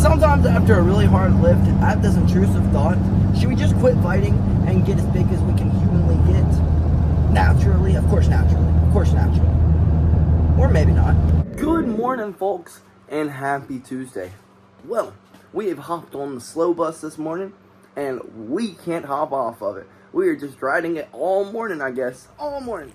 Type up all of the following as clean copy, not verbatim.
Sometimes after a really hard lift, I have this intrusive thought, should we just quit fighting and get as big as we can humanly get? Naturally, of course naturally, or maybe not. Good morning, folks, and happy Tuesday. Well, we have hopped on the slow bus this morning, and we can't hop off of it. We are just riding it all morning, I guess, all morning.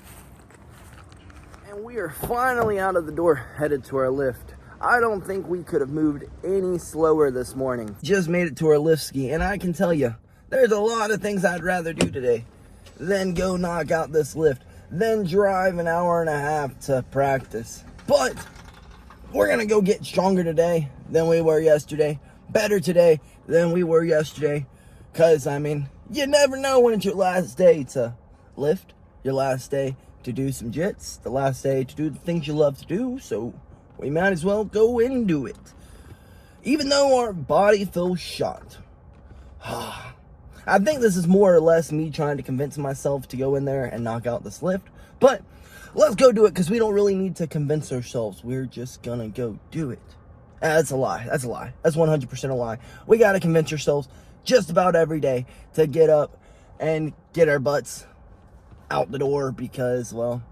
And we are finally out of the door, headed to our lift. I don't think we could have moved any slower this morning. Just made it to our lift ski, and I can tell you, there's a lot of things I'd rather do today than go knock out this lift, then drive an hour and a half to practice. But we're gonna go get stronger today than we were yesterday, better today than we were yesterday, because, I mean, you never know when it's your last day to lift, your last day to do some jits, the last day to do the things you love to do, so we might as well go and do it. Even though our body feels shot. I think this is more or less me trying to convince myself to go in there and knock out this lift. But let's go do it, because we don't really need to convince ourselves. We're just gonna go do it. That's a lie. That's a lie. That's 100% a lie. We gotta convince ourselves just about every day to get up and get our butts out the door, because, well,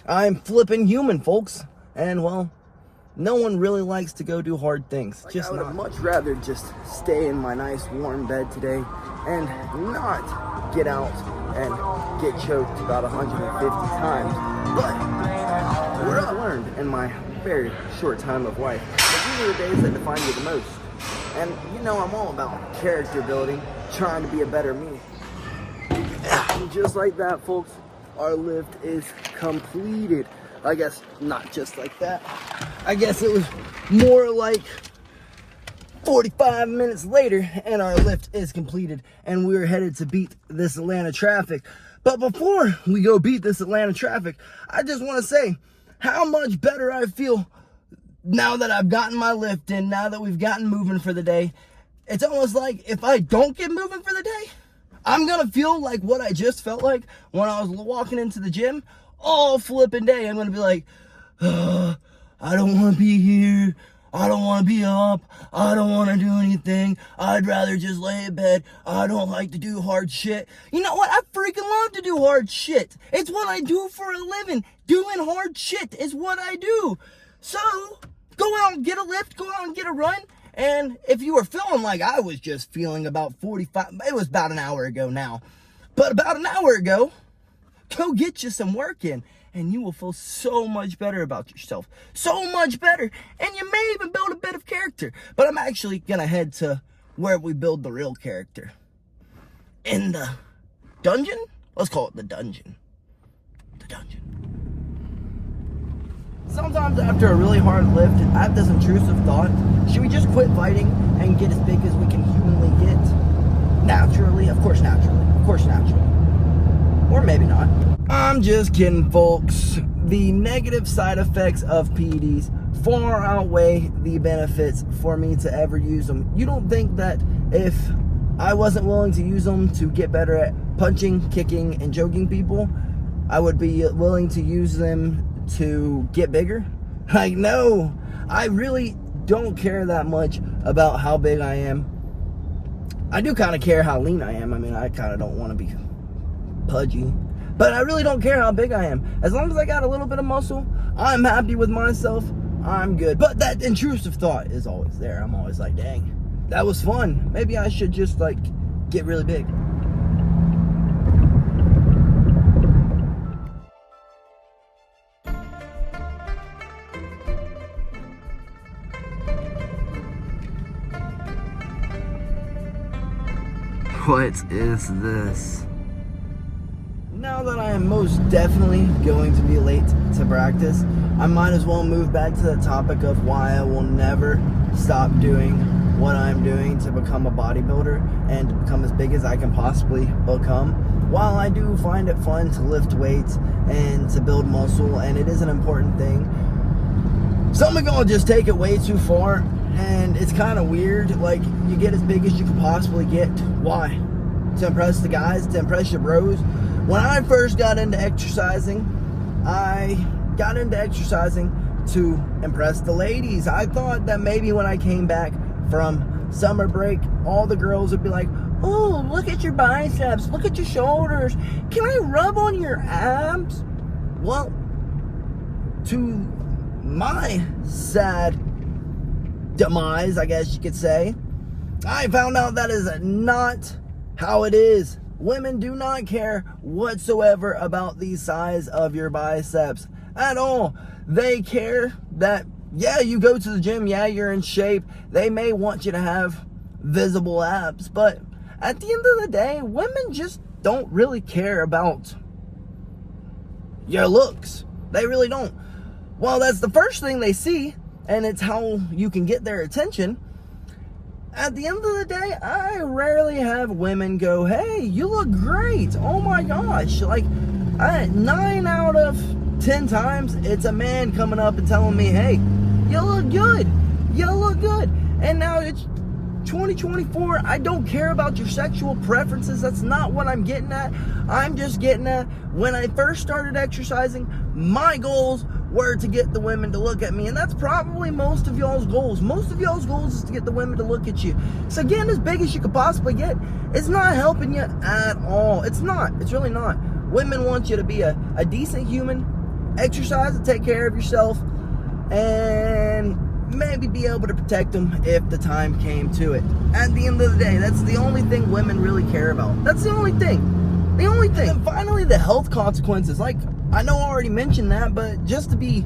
I'm flipping human, folks. And, well, no one really likes to go do hard things. I would much rather just stay in my nice warm bed today and not get out and get choked about 150 times. But what I've learned in my very short time of life, these are the days that define you the most. And you know I'm all about character building, trying to be a better me. And just like that, folks, our lift is completed. I guess not just like that. I guess it was more like 45 minutes later, and our lift is completed, and we're headed to beat this Atlanta traffic. But before we go beat this Atlanta traffic, I just want to say how much better I feel now that I've gotten my lift in, now that we've gotten moving for the day. It's almost like if I don't get moving for the day, I'm going to feel like what I just felt like when I was walking into the gym all flipping day. I'm going to be like, I don't want to be here. I don't want to be up. I don't want to do anything. I'd rather just lay in bed. I don't like to do hard shit. You know what? I freaking love to do hard shit. It's what I do for a living. Doing hard shit is what I do. So, go out and get a lift. Go out and get a run. And if you were feeling like I was just feeling about 45, it was about an hour ago now. But about an hour ago, go get you some work in, and you will feel so much better about yourself. So much better. And you may even build a bit of character. But I'm actually going to head to where we build the real character. In the dungeon? Let's call it the dungeon. The dungeon. Sometimes after a really hard lift, I have this intrusive thought, should we just quit fighting and get as big as we can humanly get? Naturally, of course naturally, or maybe not. I'm just kidding, folks. The negative side effects of PEDs far outweigh the benefits for me to ever use them. You don't think that if I wasn't willing to use them to get better at punching, kicking, and choking people, I would be willing to use them to get bigger? Like, no, I really don't care that much about how big I am. I do kind of care how lean I am. I mean, I kind of don't want to be pudgy, but I really don't care how big I am. As long as I got a little bit of muscle, I'm happy with myself. I'm good. But that intrusive thought is always there. I'm always like, dang, that was fun. Maybe I should just, like, get really big. What is this? Now that I am most definitely going to be late to practice, I might as well move back to the topic of why I will never stop doing what I'm doing to become a bodybuilder and to become as big as I can possibly become. While I do find it fun to lift weights and to build muscle, and it is an important thing, some of y'all just take it way too far. And it's kind of weird, like, you get as big as you can possibly get. Why? To impress the guys, to impress your bros. When I first got into exercising, I got into exercising to impress the ladies. I thought that maybe when I came back from summer break, all the girls would be like, oh, look at your biceps, look at your shoulders, can I rub on your abs? Well, to my sad demise, I guess you could say, I found out that is not how it is. Women do not care whatsoever about the size of your biceps at all. They care that, yeah, you go to the gym, yeah, you're in shape. They may want you to have visible abs, but at the end of the day, women just don't really care about your looks. They really don't. Well, that's the first thing they see, and it's how you can get their attention. At the end of the day, I rarely have women go, hey, you look great. Oh my gosh. Like, 9 out of 10 times, it's a man coming up and telling me, hey, you look good. You look good. And now it's 2024. I don't care about your sexual preferences. That's not what I'm getting at. I'm just getting at, when I first started exercising, my goals were to get the women to look at me, and that's probably most of y'all's goals. Most of y'all's goals is to get the women to look at you. So getting as big as you could possibly get, it's not helping you at all. It's not. It's really not. Women want you to be a decent human, exercise and take care of yourself, and maybe be able to protect them if the time came to it. At the end of the day, that's the only thing women really care about. That's the only thing. The only thing. And finally, the health consequences. Like, I know I already mentioned that, but just to be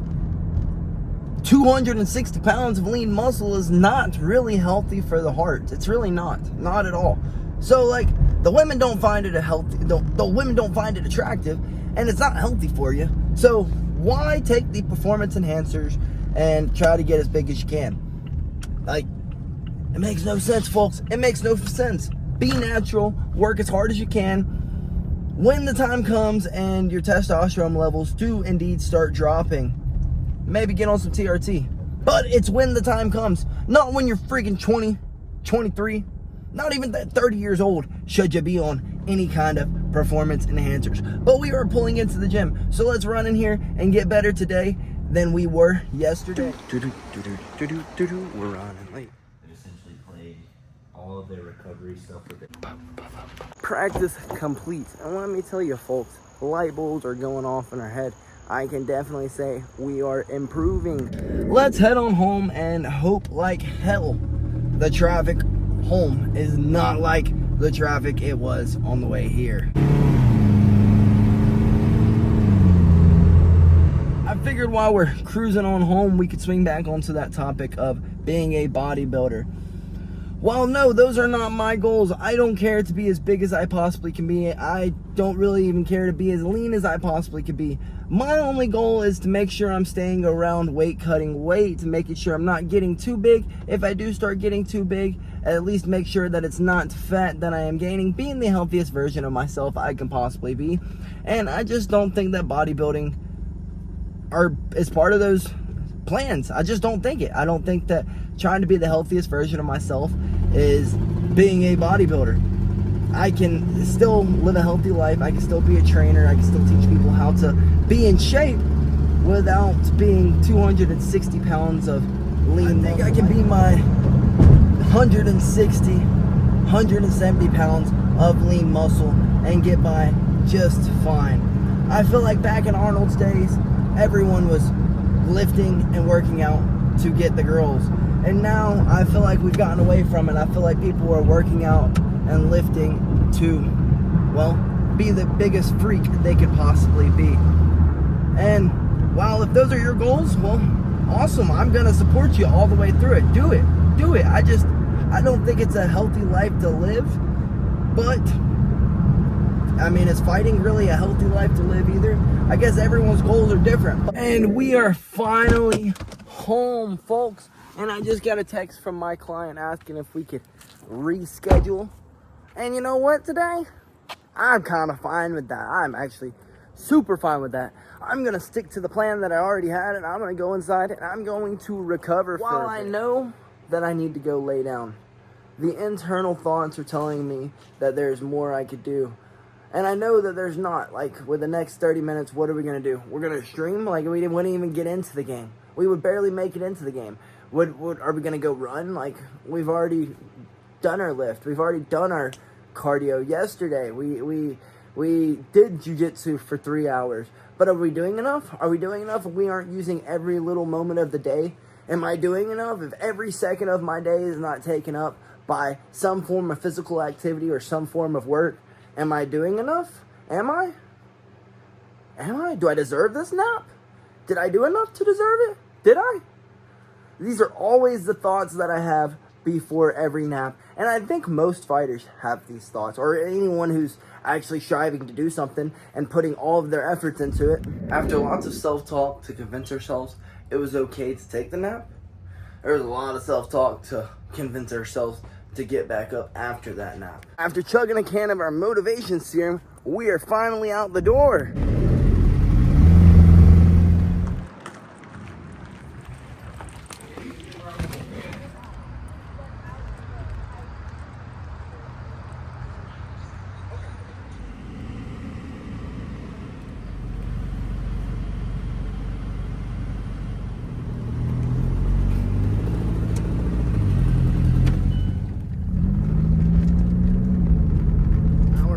260 pounds of lean muscle is not really healthy for the heart. It's really not at all. So, like, the women don't find it the women don't find it attractive, and it's not healthy for you. So why take the performance enhancers and try to get as big as you can? Like, it makes no sense, folks. It makes no sense. Be natural, work as hard as you can. When the time comes and your testosterone levels do indeed start dropping, maybe get on some TRT. But it's when the time comes, not when you're freaking 20, 23, not even 30 years old should you be on any kind of performance enhancers. But we are pulling into the gym, so let's run in here and get better today than we were yesterday. We're running late. They essentially played all of their recovery stuff with it. Practice complete. And let me tell you, folks, light bulbs are going off in our head. I can definitely say we are improving. Let's head on home and hope like hell the traffic home is not like the traffic it was on the way here. I figured while we're cruising on home, we could swing back onto that topic of being a bodybuilder. Well, no, those are not my goals. I don't care to be as big as I possibly can be. I don't really even care to be as lean as I possibly could be. My only goal is to make sure I'm staying around weight cutting weight, making sure I'm not getting too big. If I do start getting too big, at least make sure that it's not fat that I am gaining, being the healthiest version of myself I can possibly be. And I just don't think that bodybuilding is part of those plans. I just don't think it. I don't think that trying to be the healthiest version of myself is being a bodybuilder. I can still live a healthy life. I can still be a trainer. I can still teach people how to be in shape without being 260 pounds of lean. I think I can be my 160, 170 pounds of lean muscle and get by just fine. I feel like back in Arnold's days, everyone was lifting and working out to get the girls. And now I feel like we've gotten away from it. I feel like people are working out and lifting to, well, be the biggest freak they could possibly be. And while if those are your goals, well, awesome. I'm gonna support you all the way through it. Do it. Do it. I don't think it's a healthy life to live, but I mean, is fighting really a healthy life to live either? I guess everyone's goals are different. And we are finally home, folks. And I just got a text from my client asking if we could reschedule. And you know what, today? I'm kind of fine with that. I'm actually super fine with that. I'm going to stick to the plan that I already had, and I'm going to go inside and I'm going to recover. While I know that I need to go lay down, the internal thoughts are telling me that there's more I could do. And I know that there's not. Like, with the next 30 minutes, what are we going to do? We're going to stream? Like, we wouldn't even get into the game. We would barely make it into the game. What are we gonna go run? Like, we've already done our lift. We've already done our cardio yesterday. We did jiu-jitsu for 3 hours. But are we doing enough? Are we doing enough if we aren't using every little moment of the day? Am I doing enough if every second of my day is not taken up by some form of physical activity or some form of work? Am I doing enough? Am I? Do I deserve this nap? Did I do enough to deserve it? Did I? These are always the thoughts that I have before every nap. And I think most fighters have these thoughts, or anyone who's actually striving to do something and putting all of their efforts into it. After lots of self-talk to convince ourselves it was okay to take the nap, there was a lot of self-talk to convince ourselves to get back up after that nap. After chugging a can of our motivation serum, we are finally out the door.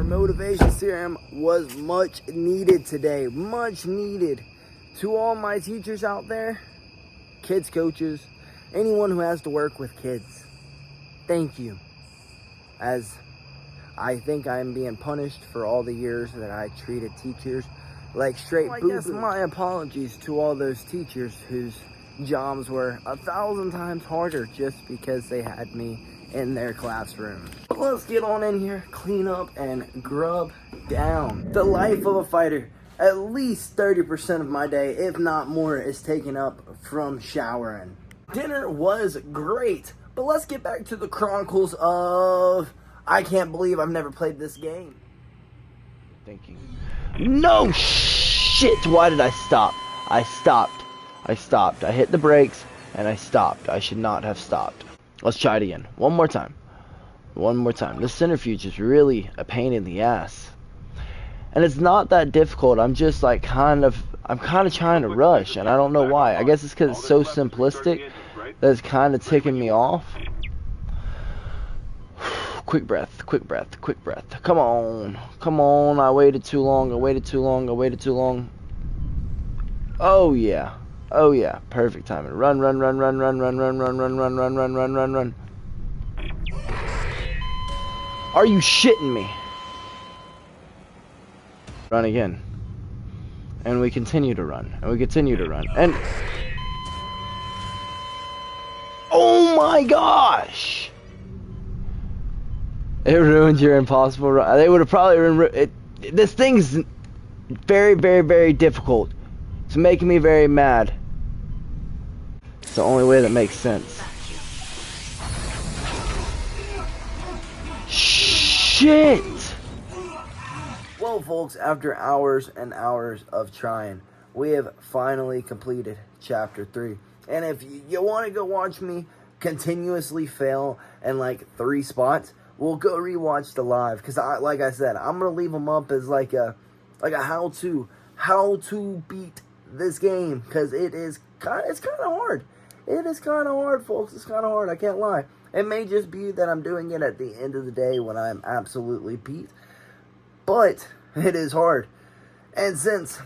Motivation serum was much needed today. Much needed. To all my teachers out there, kids coaches, anyone who has to work with kids, thank you. As I think I'm being punished for all the years that I treated teachers like straight boo-boo. I guess my apologies to all those teachers whose jobs were 1,000 times harder just because they had me in their classroom. But let's get on in here, clean up, and grub down. The life of a fighter, at least 30% of my day, if not more, is taken up from showering. Dinner was great, but let's get back to the chronicles of I can't believe I've never played this game. Thank you. No shit! Why did I stop? I stopped. I hit the brakes and I stopped. I should not have stopped. Let's try it again. One more time. This centrifuge is really a pain in the ass. And it's not that difficult. I'm just like I'm kind of trying to rush, and I don't know why. I guess it's because it's so simplistic that it's kind of ticking me off. Quick breath. Come on. I waited too long. Oh yeah. Perfect timing. Run. Are you shitting me? Run again. And we continue to run. And oh my gosh! It ruined your impossible run. They would have probably ruined it. This thing's very, very, very difficult. It's making me very mad. It's the only way that makes sense. Shit! Well, folks, after hours and hours of trying, we have finally completed Chapter 3. And if you want to go watch me continuously fail in like 3 spots, we'll go rewatch the live. Because, like I said, I'm going to leave them up as like a how to beat this game. Because it's kind of hard. It is kind of hard, folks. It's kind of hard. I can't lie. It may just be that I'm doing it at the end of the day when I'm absolutely beat. But it is hard. And since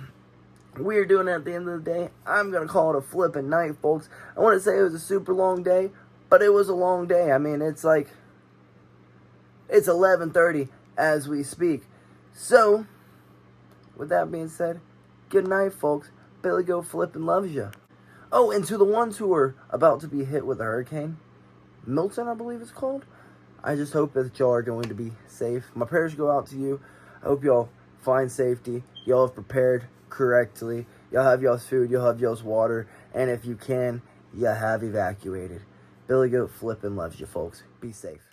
we're doing it at the end of the day, I'm going to call it a flipping night, folks. I want to say it was a super long day, but it was a long day. I mean, it's 11:30 as we speak. So, with that being said, good night, folks. BillyGoat flipping loves you. Oh, and to the ones who are about to be hit with a hurricane, Milton, I believe it's called, I just hope that y'all are going to be safe. My prayers go out to you. I hope y'all find safety. Y'all have prepared correctly. Y'all have y'all's food. Y'all have y'all's water. And if you can, you have evacuated. BillyGoat flipping loves you, folks. Be safe.